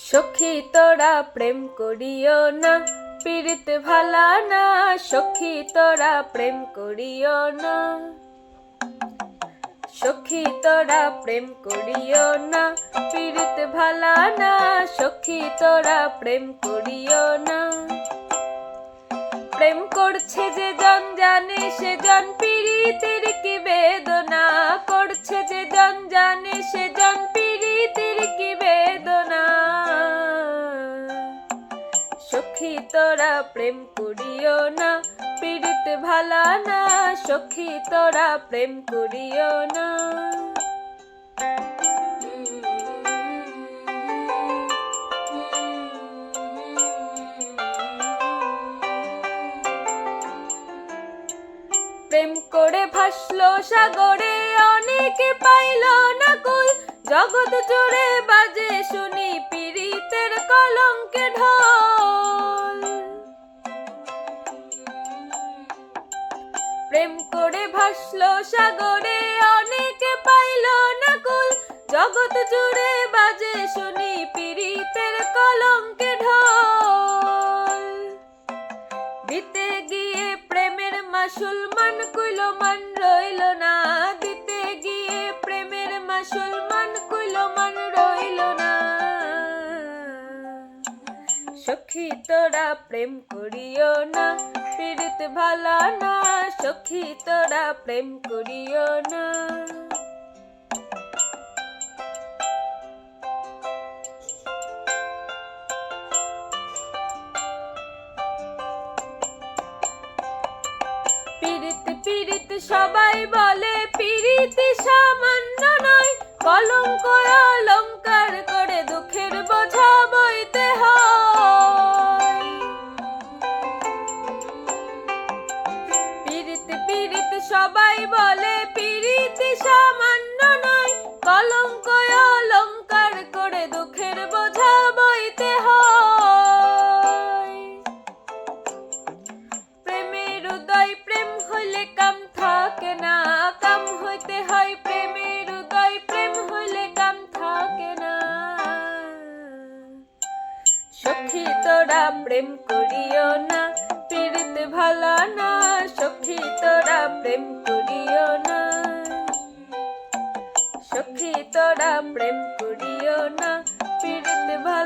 সখী তোরা প্রেম করিও না, পীড়িত ভালা না। সখী তোরা প্রেম করিও না, সখী তোরা প্রেম করিও না, পীড়িত ভালা না। সখী তোরা প্রেম করিও না। প্রেম করছে যে জন জানে সে জন পীড়িতের কি বেদনা। করছে যে জন জানে সে জন পীড়িতের কি বেদনা। সখী তোরা প্রেম করিও না, পীড়িত ভালা না। সখী তোরা প্রেম করিও না। প্রেম করে ভাসলো সাগরে অনেকে পাইল না কুল। জগৎ জুড়ে বাজে শুনি পীড়িতের কলঙ্কের ঢোল। প্রেম করে ভাসলো সাগরে অনেকে পাইল না কুল। জগৎ জুড়ে বাজে শুনি পীড়িতের কলঙ্কের ঢোল। দিতে গিয়ে প্রেমের মাসুল মান কইল মান রইল না। দিতে গিয়ে প্রেমের মাসুল মান কইল মান রইল না। সখী তোরা প্রেম করিও না, পীড়িত ভালা না। সখী তোরা প্রেম করিও না। পীড়িত পীড়িত সবাই বলে পীড়িত সামান্য নয়। কলঙ্ক অলঙ্কার করে দুঃখের বোঝা বইতে হয়। পীড়িত পীড়িত সবাই বলে পীড়িত সামান্য নয়। কলঙ্ক অলঙ্কার করে দুঃখের বোঝা বইতে হয়। প্রেমের উদয় প্রেম হইলে কাম থাকে না। কাম হইতে হয় প্রেমের উদয় প্রেম হইলে কাম থাকে না। সখী তোরা প্রেম করিও না, পীড়িত ভালা না। সখী তোরা প্রেম করিও না, সখী তোরা প্রেম করিও না, পীড়িত ভালা।